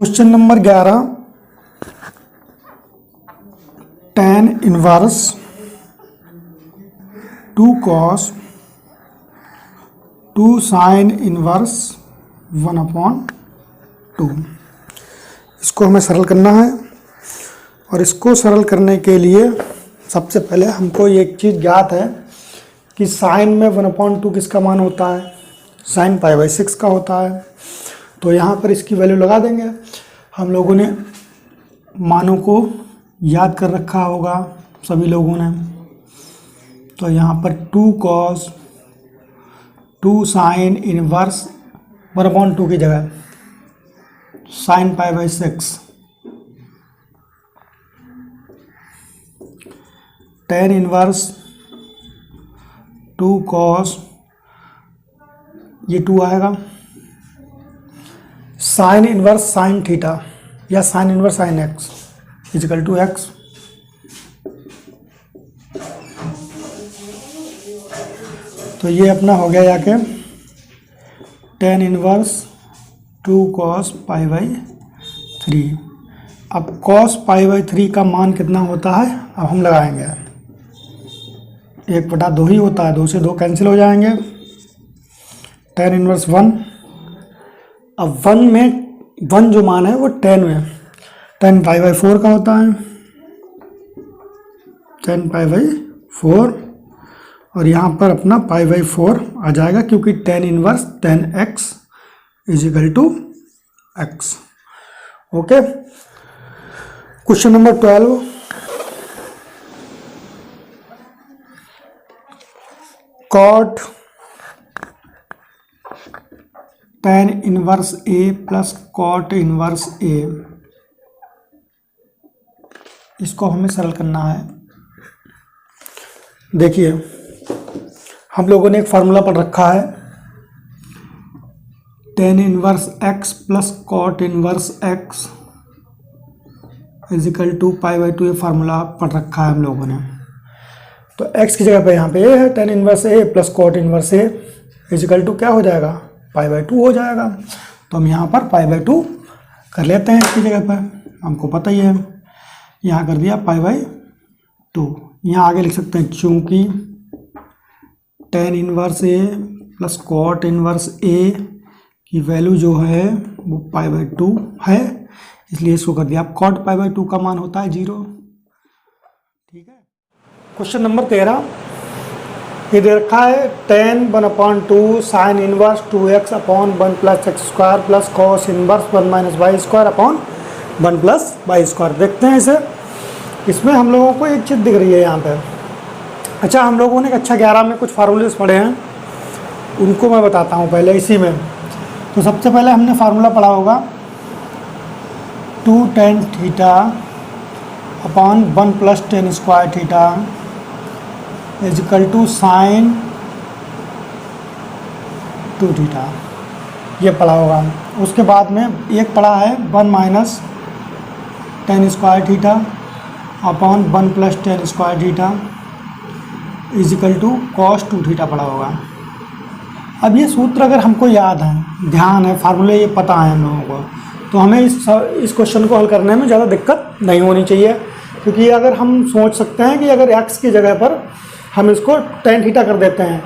Question number 11 tan inverse 2 cos 2 sin inverse 1/2। इसको हमें सरल करना है और इसको सरल करने के लिए सबसे पहले हमको एक चीज़ ज्ञात है कि साइन में 1/2 किसका मान होता है, साइन π/6 का होता है। तो यहाँ पर इसकी वैल्यू लगा देंगे। हम लोगों ने मानों को याद कर रखा होगा सभी लोगों ने। तो यहाँ पर 2 cos 2 sin इनवर्स 1/2 की जगह साइन π/6 tan इनवर्स 2 cos ये 2 आएगा, साइन इनवर्स साइन थीटा या sine inverse sine x equal to x. तो ये अपना हो गया जाके tan इनवर्स 2 cos π/3। अब cos π/3 का मान कितना होता है, अब हम लगाएंगे 1/2 ही होता है, 2 से 2 कैंसिल हो जाएंगे। tan इनवर्स 1, अब 1 में 1 जो मान है वो tan में tan π/4 का होता है, tan π/4 और यहाँ पर अपना π/4 आ जाएगा क्योंकि tan inverse tan x equal to x। Okay, question number 12 cot tan inverse a plus cot inverse a, इसको हमें सरल करना है। देखिए हम लोगों ने एक फार्मूला पढ़ रखा है tan inverse x plus cot inverse x equal to π/2। ये फार्मूला पढ़ रखा है हम लोगों ने। तो x की जगह पे यहाँ पे a है, tan inverse a plus cot inverse a equal to क्या हो जाएगा, π/2 हो जाएगा। तो हम यहाँ पर π/2 कर लेते हैं इसकी जगह पर, हमको पता ही है। यहाँ कर दिया π/2। यहाँ आगे लिख सकते हैं चूँकि tan inverse a plus cot inverse a की वैल्यू जो है वो π/2 है, इसलिए इसको कर दिया। अब cot π/2 का मान होता है 0। ठीक है, क्वेश्चन नंबर 13 ये दे रखा है tan 1/2 sine inverse 2x upon 1 plus x square plus cos inverse 1 minus y square upon 1 plus y square. देखते हैं इसे। इसमें हम लोगों को एक चीज़ दिख रही है यहाँ पे। अच्छा, हम लोगों ने कक्षा 11 में कुछ फार्मूलेस पढ़े हैं, उनको मैं बताता हूँ पहले इसी में। तो सबसे पहले हमने फार्मूला पढ़ा होगा 2 tan theta upon 1 plus tan square theta equal to sine 2 theta, ये पढ़ा होगा। उसके बाद में एक पढ़ा है 1 minus tan square theta upon 1 plus tan square theta equal to cos 2 theta पढ़ा होगा। अब ये सूत्र अगर हमको याद है, ध्यान है, फार्मूले ये पता है हम लोगों को, तो हमें इस क्वेश्चन को हल करने में ज़्यादा दिक्कत नहीं होनी चाहिए। क्योंकि अगर हम सोच सकते हैं कि अगर x की जगह पर हम इसको tan थीटा कर देते हैं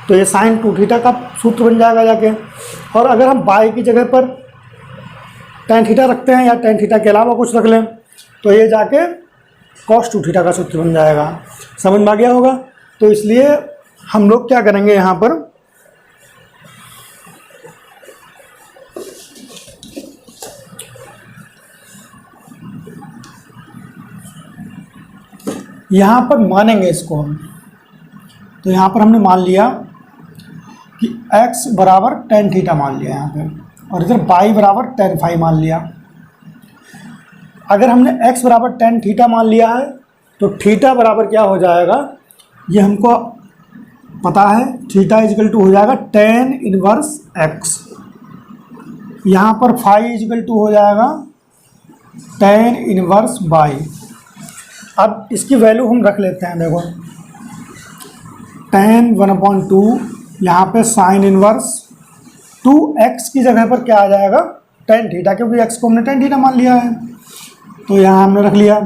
तो ये sin 2 थीटा का सूत्र बन जाएगा जाके। और अगर हम y की जगह पर tan थीटा रखते हैं या tan थीटा के अलावा कुछ रख लें तो ये जाके cos 2 थीटा का सूत्र बन जाएगा। समझ में आ गया होगा। तो इसलिए हम लोग क्या करेंगे, यहाँ पर मानेंगे इसको हम। तो यहाँ पर हमने मान लिया कि x बराबर tan थीटा मान लिया यहाँ पे, और इधर y बराबर tan फाई मान लिया। अगर हमने x बराबर tan थीटा मान लिया है तो थीटा बराबर क्या हो जाएगा, ये हमको पता है। थीटा इजिकल टू हो जाएगा tan इनवर्स x, यहाँ पर फाई इजिकल टू हो जाएगा tan इनवर्स y। अब इसकी वैल्यू हम रख लेते हैं। देखो tan 1/2 यहाँ पे साइन इनवर्स 2x की जगह पर क्या आ जाएगा, टेन थीटा, क्योंकि एक्स को हमने टेन थीटा मान लिया है। तो यहाँ हमने रख लिया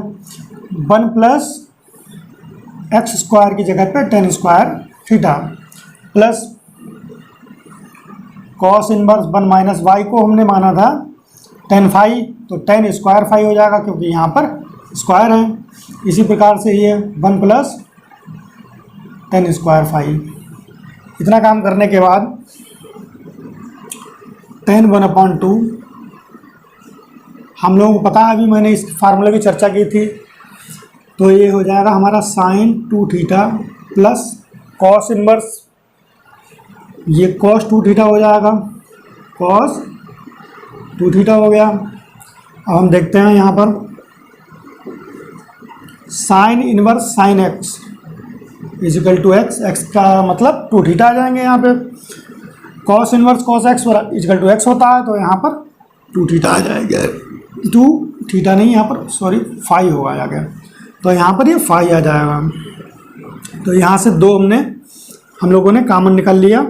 1 प्लस एक्स स्क्वायर की जगह पे tan square theta plus cos inverse 1 minus y को हमने माना था टेन फाई, तो टेन स्क्वायर फाई हो जाएगा क्योंकि यहाँ पर स्क्वायर है। इसी प्रकार से ये 1 प्लस टेन स्क्वायर फाई। इतना काम करने के बाद टेन 1/2 हम लोगों को पता है, अभी मैंने इस फार्मूले की चर्चा की थी, तो ये हो जाएगा हमारा sine 2 theta plus cos inverse, ये कॉस 2 थीटा हो जाएगा, कॉस 2 थीटा हो गया। अब हम देखते हैं यहाँ पर sine inverse sine x equal to x, x का मतलब 2 थीटा आ जाएंगे यहाँ पे। Cos inverse cos x equal to x होता है, तो यहाँ पर 2 थीटा आ जाएगा, 2 थीटा नहीं यहाँ पर सॉरी फाई होगा जाके, तो यहाँ पर ये फाई आ जाएगा। तो यहाँ से 2 हम लोगों ने कॉमन निकाल लिया,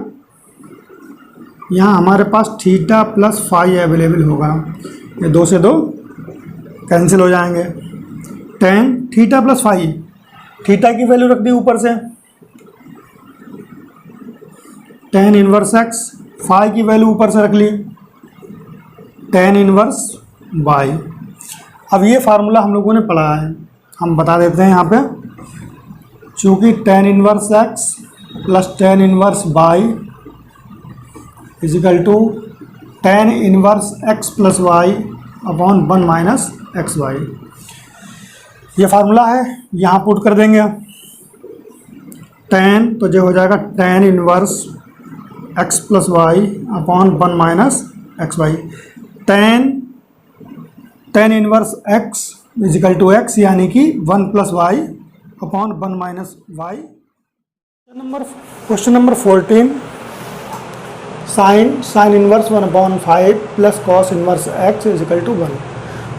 यहाँ हमारे पास थीटा प्लस फाई अवेलेबल होगा, ये 2 से 2 कैंसिल हो जाएंगे। Tan theta plus phi, theta की वैल्यू रख दी ऊपर से, टेन इनवर्स एक्स, फाई की वैल्यू ऊपर से रख ली, टेन इनवर्स वाई। अब ये फार्मूला हम लोगों ने पढ़ा है, हम बता देते हैं यहाँ पे, चूँकि tan inverse x plus tan inverse y equal to tan inverse x plus y upon 1 minus x y, ये फार्मूला है, यहाँ पुट कर देंगे टेन, तो जो हो जाएगा tan inverse x plus y upon 1 minus x y. Tan inverse x equal to x यानी कि 1 plus y upon 1 minus y. Question number 14, sine inverse 1/5 plus cos inverse x equal to 1।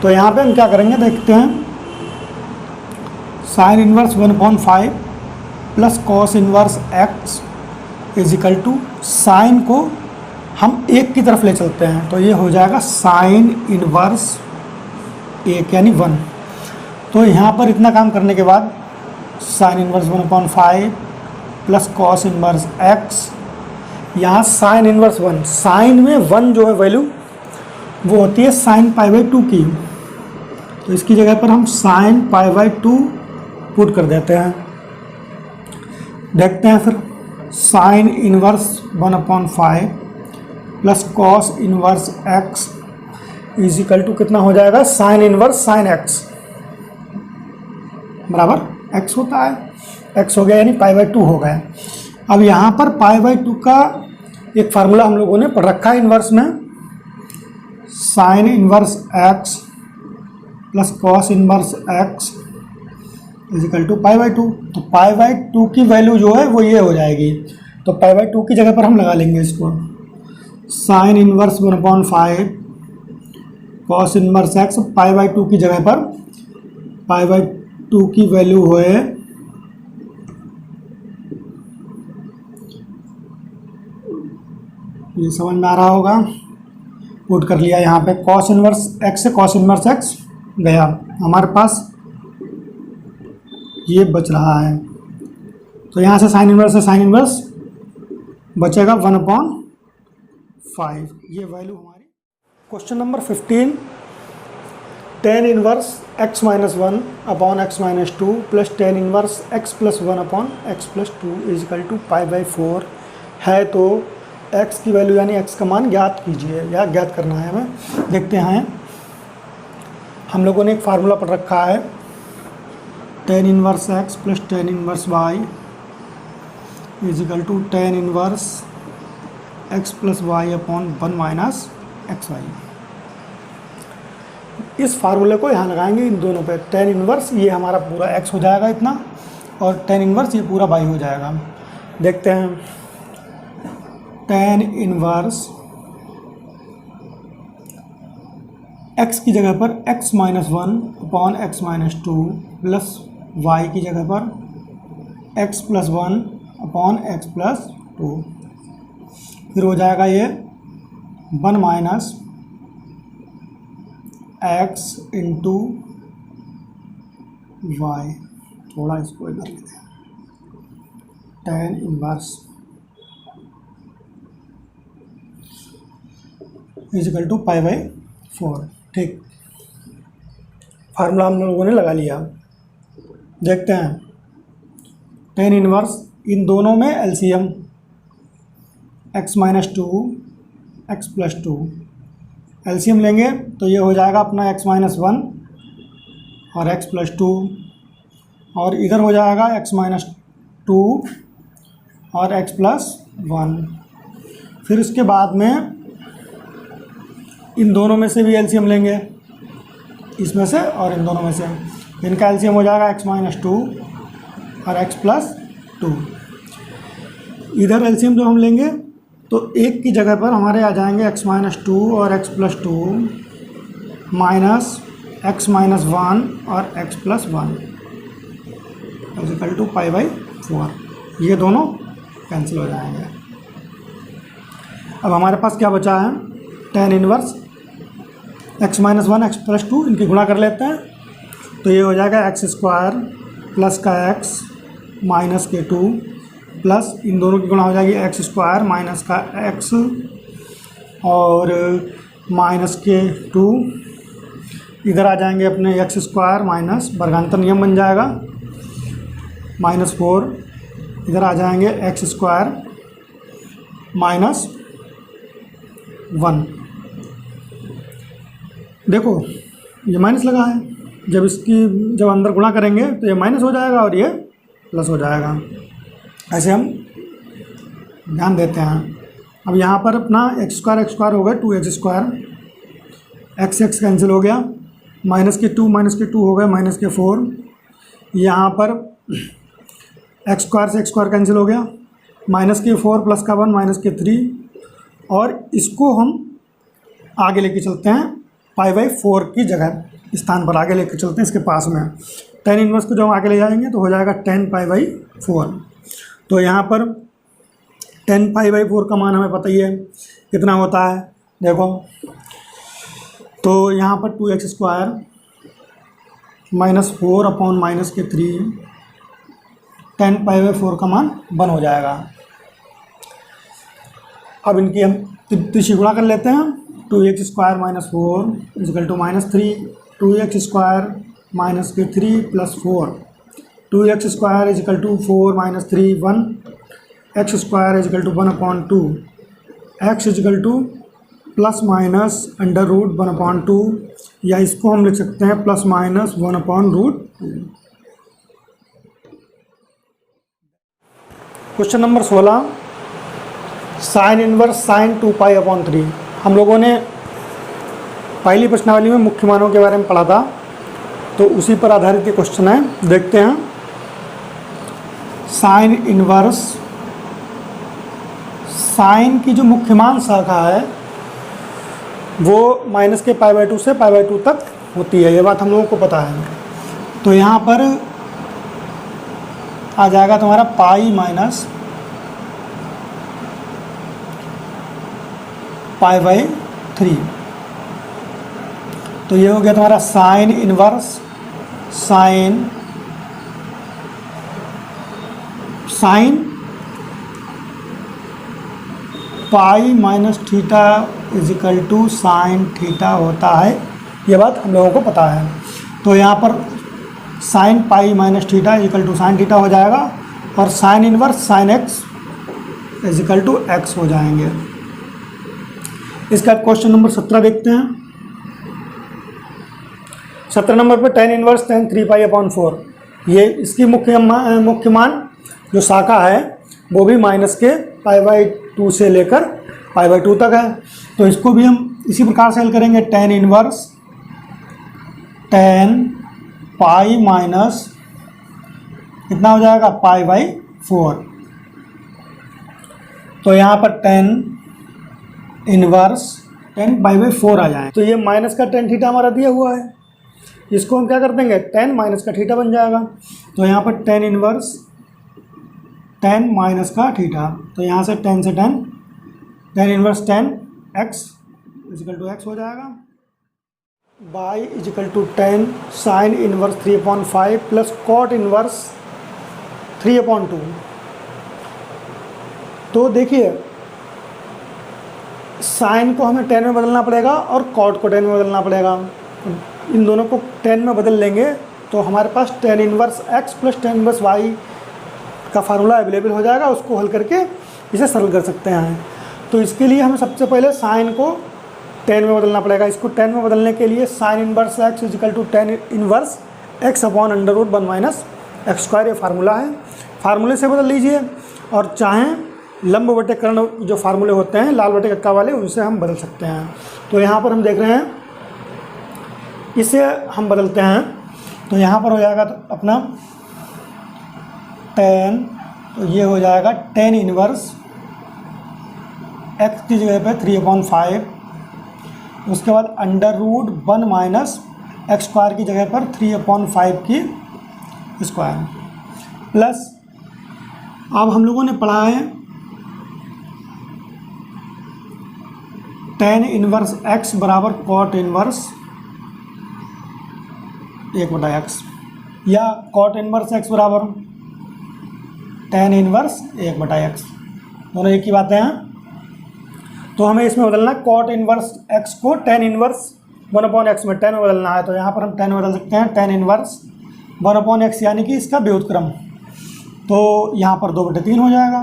तो यहाँ पे हम क्या करेंगे देखते हैं, sine inverse 1/5 plus cos inverse x equal to, sine को हम एक की तरफ ले चलते हैं, तो ये हो जाएगा साइन इनवर्स एक यानी 1। तो यहाँ पर इतना काम करने के बाद sign inverse 1/5 plus cos inverse x, यहाँ साइन इनवर्स 1, साइन में 1 जो है वैल्यू वो होती है साइन π/2 की, तो इसकी जगह पर हम साइन π/2 पुट कर देते हैं। देखते हैं फिर, sine inverse 1/5 plus cos inverse x equal to कितना हो जाएगा, साइन इनवर्स साइन एक्स बराबर एक्स होता है, एक्स हो गया यानी π/2 हो गया। अब यहाँ पर π/2 का एक फार्मूला हम लोगों ने पढ़ रखा है इनवर्स में, sine inverse x plus cos inverse x equal to π/2। तो π/2 की वैल्यू जो है वो ये हो जाएगी, तो π/2 की जगह पर हम लगा लेंगे इसको, sine inverse 1/5 cos inverse x, π/2 की जगह पर π/2 की वैल्यू है ये समझ में आ रहा होगा, पुट कर लिया यहाँ पे, कॉस इनवर्स एक्स से कॉस इनवर्स एक्स गया, हमारे पास ये बच रहा है, तो यहाँ से साइन इनवर्स से साइन इनवर्स बचेगा 1/5, ये वैल्यू हमारी। Question number 15, tan inverse x minus 1 upon x minus 2 plus tan inverse x plus 1 upon x plus 2 equal to π/4 है, तो x की वैल्यू यानी x का मान ज्ञात कीजिए या ज्ञात करना है हमें। देखते हैं, हम लोगों ने एक फार्मूला पढ़ रखा है, tan inverse x plus tan inverse y equal to tan inverse x plus y upon 1 minus x y. इस फार्मूले को यहाँ लगाएंगे इन दोनों पे, टेन इनवर्स ये हमारा पूरा x हो जाएगा इतना, और टेन इनवर्स ये पूरा y हो जाएगा। देखते हैं, टेन इनवर्स x की जगह पर x minus 1 upon x minus 2 plus y की जगह पर x plus 1 upon x plus 2, फिर हो जाएगा ये 1 माइनस एक्स इंटू वाई, थोड़ा इसको इधर लेते हैं, tan inverse equal to pi by 4। ठीक, फार्मूला हम लोगों ने लगा लिया। देखते हैं टेन इनवर्स, इन दोनों में LCM x minus to x plus two, LCM लेंगे तो ये हो जाएगा अपना x माइनस वन और x प्लस टू, और इधर हो जाएगा x माइनस टू और x प्लस वन। फिर उसके बाद में इन दोनों में से भी एलसीएम लेंगे, इसमें से और इन दोनों में से, इनका एलसीएम हो जाएगा x माइनस टू और x प्लस टू। इधर एलसीएम जो हम लेंगे तो एक की जगह पर हमारे आ जाएंगे x माइनस टू और x plus two minus x minus one और x plus one equal to pi by 4। ये दोनों कैंसिल हो जाएंगे। अब हमारे पास क्या बचा है, tan inverse x minus one x plus two, इनकी गुणा कर लेते हैं तो ये हो जाएगा एक्स स्क्वायर प्लस का x माइनस के टू प्लस इन दोनों की गुणा हो जाएगी एक्स स्क्वायर माइनस का x और माइनस के टू, इधर आ जाएंगे अपने एक्स स्क्वायर माइनस वर्गांतर नियम बन जाएगा माइनस 4, इधर आ जाएंगे एक्स स्क्वायर माइनस 1। देखो ये माइनस लगा है, जब अंदर गुणा करेंगे तो ये माइनस हो जाएगा और ये प्लस हो जाएगा। ऐसे हम ध्यान देते हैं। अब यहाँ पर अपना एक्स स्क्वायर हो गया 2x स्क्वायर, एक्स कैंसिल हो गया, माइनस के टू हो गए माइनस के 4, यहाँ पर एक्स स्क्वायर से एक्स स्क्वायर कैंसिल हो गया, माइनस के 4 प्लस का 1 माइनस के 3, और इसको हम आगे लेके चलते हैं पाई बाई 4 की जगह स्थान पर आगे लेके चलते हैं इसके पास में। टेन इनवर्स को जब हम आगे ले जाएंगे तो हो जाएगा 10 पाई बाई 4। तो यहाँ पर 10 पाई बाई 4 का मान हमें पता ही है कितना होता है। देखो तो यहाँ पर 2x square minus 4 upon minus के 3, 10 पाई बाई 4 का मान 1 हो जाएगा। अब इनकी हम त्रिशी गुणा कर लेते हैं, 2x square minus 4 equal to minus 3, 2x square minus के 3 plus 4, 2x square equal to 4 minus 3 1, x square equal to 1 upon 2, x equal to plus minus under root 1 upon 2, या इसको हम लिख सकते हैं plus minus 1 upon root 2। Question number 16, sine inverse sine 2 pi upon 3। हम लोगों ने पहली प्रश्नावली में मुख्य मानों के बारे में पढ़ा था, तो उसी पर आधारित ये क्वेश्चन है। देखते हैं, साइन इनवर्स, साइन की जो मुख्य मान शाखा है वो माइनस के पाई बाई 2 से पाई बाई 2 तक होती है, ये बात हम लोगों को पता है। तो यहाँ पर आ जाएगा तुम्हारा पाई माइनस पाई बाई 3। तो ये हो गया तुम्हारा sine inverse sine pi minus theta equal to sine theta होता है, ये बात हम लोगों को पता है। तो यहाँ पर sine pi minus theta equal to sine theta हो जाएगा, और sine inverse sine x equal to x हो जाएंगे। इसका क्वेश्चन नंबर 17 देखते हैं। 17 नंबर पर tan inverse tan 3 pi upon 4, ये इसकी मुख्य मान जो शाखा है वो भी माइनस के पाई बाई 2 से लेकर पाई बाई 2 तक है। तो इसको भी हम इसी प्रकार से हल करेंगे, tan inverse tan pi minus कितना हो जाएगा पाई बाई 4। तो यहाँ पर टेन इनवर्स 10 पाई बाई 4 आ जाए, तो ये माइनस का टेन थीटा हमारा दिया हुआ है, इसको हम क्या कर देंगे 10 माइनस का थीटा बन जाएगा। तो यहाँ पर टेन इनवर्स 10 माइनस का थीटा, तो यहाँ से 10 से 10 inverse 10 x equal to x हो जाएगा। By equal to 10 sine inverse 3/5 plus cot inverse 3/2। तो देखिए साइन को हमें 10 में बदलना पड़ेगा और कॉट को 10 में बदलना पड़ेगा। इन दोनों को 10 में बदल लेंगे तो हमारे पास 10 inverse x plus 10 inverse y का फार्मूला अवेलेबल हो जाएगा। उसको हल करके इसे सरल कर सकते हैं। तो इसके लिए हमें सबसे पहले साइन को 10 में बदलना पड़ेगा। इसको 10 में बदलने के लिए sine inverse x equal to 10 inverse x upon under root 1 minus x square, ये फार्मूला है। फार्मूले से बदल लीजिए और चाहें लंब बटे कर्ण जो फार्मूले होते हैं लाल बटे कक्का वाले, उनसे हम बदल सकते हैं। तो यहाँ पर हम देख रहे हैं इसे हम बदलते हैं। तो यहाँ पर हो जाएगा तो अपना 10, तो ये हो जाएगा 10 इनवर्स x की जगह पे 3/5, उसके बाद under root 1 minus x square की जगह पर 3/5 की स्क्वायर, प्लस अब हम लोगों ने पढ़ा है 10 इनवर्स x बराबर कॉट इनवर्स 1/x, या कॉट इनवर्स x बराबर 10 इनवर्स 1/x, दोनों एक ही बातें हैं। तो हमें इसमें बदलना कॉट इनवर्स x को 10 इनवर्स 1/x में 10 में बदलना है। तो यहाँ पर हम 10 में बदल सकते हैं, 10 इनवर्स 1/x यानी कि इसका व्युत्क्रम। तो यहाँ पर 2/3 हो जाएगा।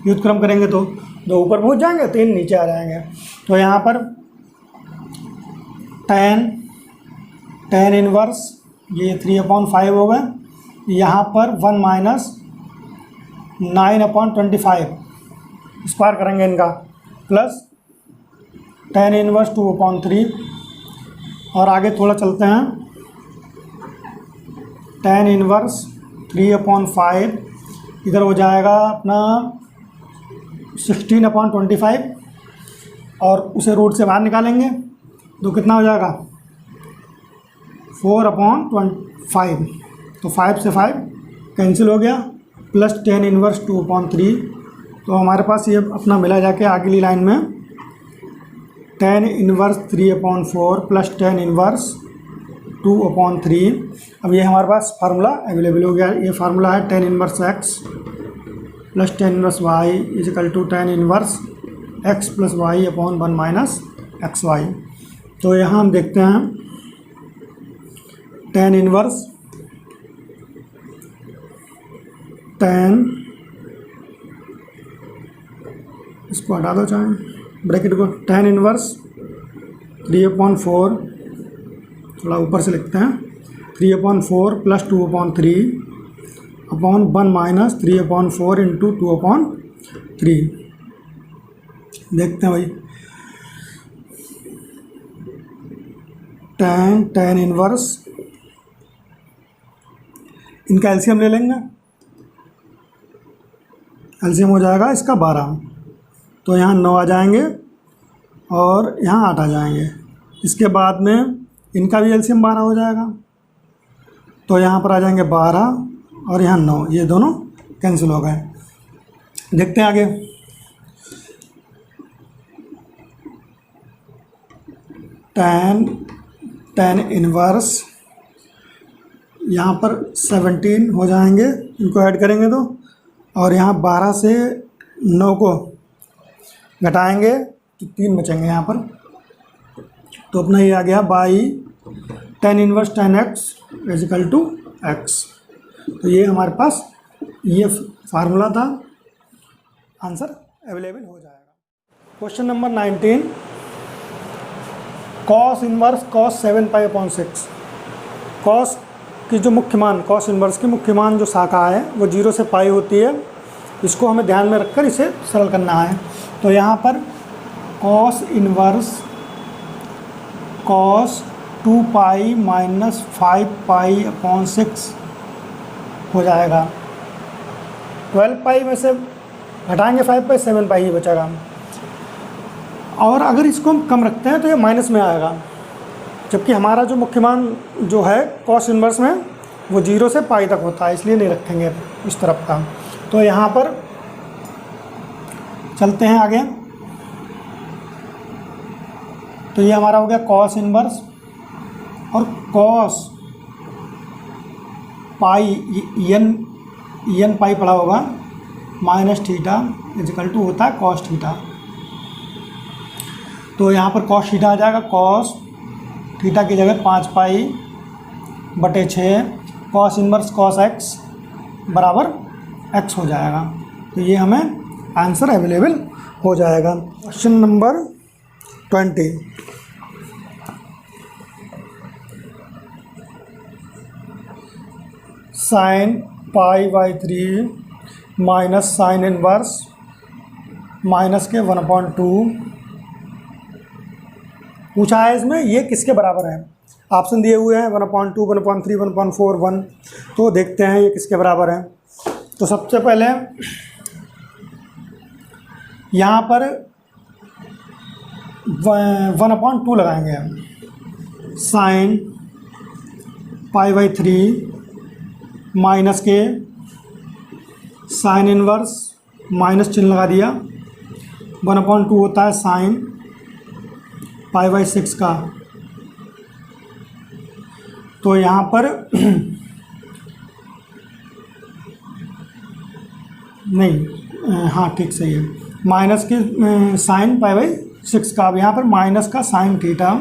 व्युत्क्रम करेंगे तो 2 ऊपर पहुँच जाएंगे, 3 नीचे आ जाएंगे। तो यहाँ पर 10 इनवर्स ये 3/5 हो गए, यहाँ पर 1 माइनस 9/25 स्क्वायर करेंगे इनका, प्लस 10 इनवर्स 2/3, और आगे थोड़ा चलते हैं 10 इनवर्स 3/5 इधर हो जाएगा अपना 16/25, और उसे रूट से बाहर निकालेंगे तो कितना हो जाएगा 4/5। तो 5 से 5 कैंसिल हो गया, प्लस 10 इनवर्स 2/3। तो हमारे पास ये अपना मिला जाके अगली लाइन में 10 इनवर्स 3/4 प्लस 10 इनवर्स 2/3। अब ये हमारे पास फार्मूला अवेलेबल हो गया। ये फार्मूला है 10 inverse x plus 10 inverse y equal to 10 inverse x plus y upon 1 minus x y. तो यहाँ हम देखते हैं 10 इनवर्स 10, इसको हटा दो चाहे ब्रैकेट को, 10 इनवर्स 3/4, थोड़ा ऊपर से लिखते हैं 3/4 प्लस 2/3 अपॉन 1 माइनस 3/4 इंटू 2/3। देखते हैं भाई 10 इनवर्स, इनका एलसीएम ले लेंगे। एलसीएम हो जाएगा इसका 12, तो यहाँ 9 आ जाएंगे और यहाँ 8 आ जाएंगे। इसके बाद में इनका भी एलसीएम 12 हो जाएगा, तो यहाँ पर आ जाएंगे 12 और यहाँ 9, ये दोनों कैंसिल हो गए। देखते हैं आगे 10 इनवर्स, यहाँ पर 17 हो जाएंगे, इनको ऐड करेंगे तो, और यहाँ 12 से 9 को घटाएंगे तो 3 बचेंगे यहाँ पर। तो अपना ये आ गया by 10 inverse 10x equal to x। तो ये हमारे पास ये फार्मूला था, आंसर अवेलेबल हो जाएगा। Question number 19, cos inverse cos 7π/6। Cos की जो मुख्य मान, कॉस इनवर्स की मुख्य मान जो शाखा है वो 0 से पाई होती है। इसको हमें ध्यान में रखकर इसे सरल करना है। तो यहाँ पर कॉस इनवर्स कॉस 2π माइनस 5π/6 हो जाएगा। 12π में से घटाएंगे 5π, 7π ही बचेगा। और अगर इसको हम कम रखते हैं तो ये माइनस में आएगा, जबकि हमारा जो मुख्य मान जो है कॉस इनवर्स में वो 0 से पाई तक होता है, इसलिए नहीं रखेंगे इस तरफ का। तो यहाँ पर चलते हैं आगे। तो ये हमारा हो गया कॉस इनवर्स और कॉस पाई एन पाई पड़ा होगा माइनस थीटा इजिकल टू होता है कॉस थीटा। तो यहाँ पर कॉस थीटा आ जाएगा, कॉस थीटा की जगह 5 पाई बटे 6 कॉस इनवर्स कॉस एक्स बराबर एक्स हो जाएगा। तो ये हमें आंसर अवेलेबल हो जाएगा। Question number 20, sine pi by 3 minus sine inverse minus के 1/2 पूछा है इसमें, ये किसके बराबर है? ऑप्शन दिए हुए हैं 1/2, 1/3, 1/4, 1। तो देखते हैं ये किसके बराबर है। तो सबसे पहले यहाँ पर 1/2 लगाएंगे हम। साइन पाई बाई 3 माइनस के साइन इनवर्स माइनस चिन्ह लगा दिया, 1/2 होता है साइन पाई बाई 6 का। तो यहाँ पर नहीं, हाँ ठीक सही है, माइनस के साइन पाई बाई 6 का। अब यहाँ पर माइनस का साइन थीटा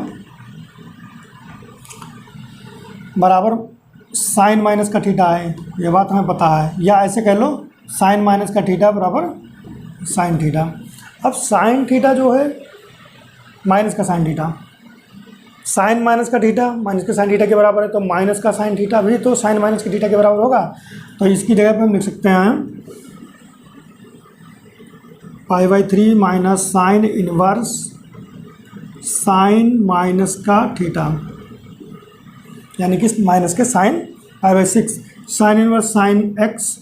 बराबर साइन माइनस का थीटा है, ये बात हमें पता है। या ऐसे कह लो साइन माइनस का थीटा बराबर साइन थीटा। अब साइन थीटा जो है माइनस का साइन थीटा, साइन माइनस का थीटा माइनस के साइन थीटा के बराबर है, तो माइनस का साइन थीटा भी तो साइन माइनस के थीटा के बराबर होगा। तो इसकी जगह पे हम लिख सकते हैं pi by 3 minus sign inverse sign minus का थीटा, यानी कि माइनस के sine pi by 6। Sign inverse sine x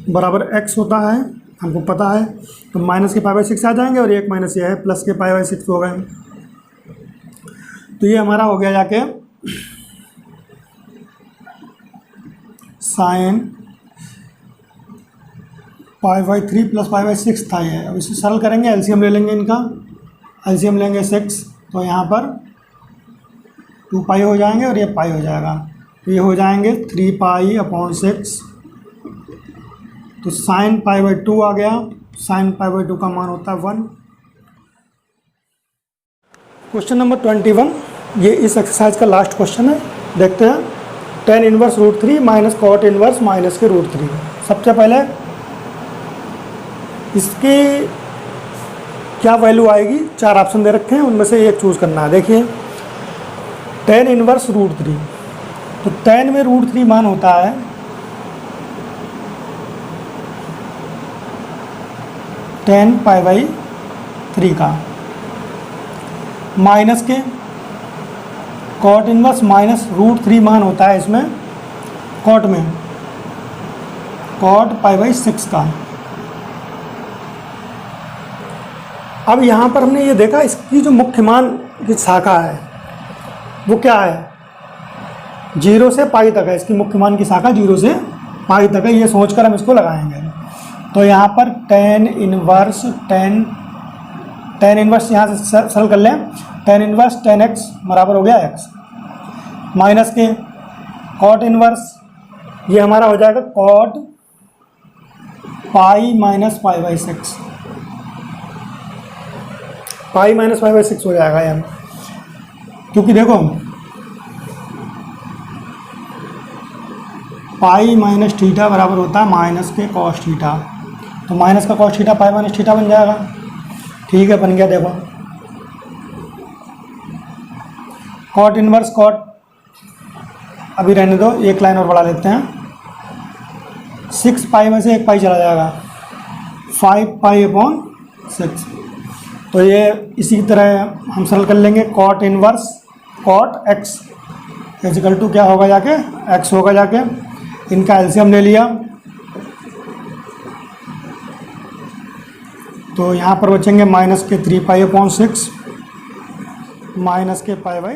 बराबर एक्स होता है, हमको पता है। तो माइनस के पाई बाई 6 आ जाएंगे और एक माइनस ये है प्लस के पाई बाई 6 हो गए। तो ये हमारा हो गया जाके sine pi by 3 plus pi by 6 था ये। अब इसे सरल करेंगे, एलसीएम ले लेंगे इनका, एलसीएम लेंगे 6, तो यहाँ पर 2 पाई हो जाएंगे और ये पाई हो जाएगा। तो ये हो जाएंगे 3 पाई अपॉन 6। तो साइन पाई बाई 2 आ गया, साइन पाई बाई 2 का मान होता है 1। क्वेश्चन नंबर 21, ये इस एक्सरसाइज का लास्ट क्वेश्चन है। देखते हैं, tan inverse √3 minus cot inverse minus के √3। सबसे पहले इसकी क्या वैल्यू आएगी, 4 ऑप्शन दे रखे हैं, उनमें से एक चूज़ करना है। देखिए tan इनवर्स √3, तो tan में √3 मान होता है tan पाई बाई 3 का, माइनस के कॉट इनवर्स माइनस √3 मान होता है इसमें कॉट में कॉट पाई बाई 6 का। अब यहाँ पर हमने ये देखा, इसकी जो मुख्य मान की शाखा है वो क्या है, 0 से पाई तक है। इसकी मुख्य मान की शाखा 0 से पाई तक है, ये सोचकर हम इसको लगाएंगे। तो यहाँ पर tan इनवर्स यहाँ से सरल कर लें, tan इनवर्स tan x बराबर हो गया x, माइनस के कॉट इनवर्स ये हमारा हो जाएगा cot pi minus pi by 6, pi minus pi by 6 हो जाएगा यार, क्योंकि देखो पाई माइनस थीटा बराबर होता है माइनस के कॉस थीटा। तो माइनस का cos theta pi minus theta बन जाएगा। ठीक है, बन गया। देखो कॉट इनवर्स कॉट अभी रहने दो, एक लाइन और बढ़ा लेते हैं। 6 पाई में से 1 पाई चला जाएगा, 5 पाई अपॉन 6। तो ये इसी तरह हम सरल कर लेंगे, cot inverse cot x equal to क्या होगा जाके एक्स होगा जाके। इनका एलसीएम ले लिया, तो यहाँ पर बचेंगे माइनस के 3 पाई अपॉन 6 माइनस के पाई बाई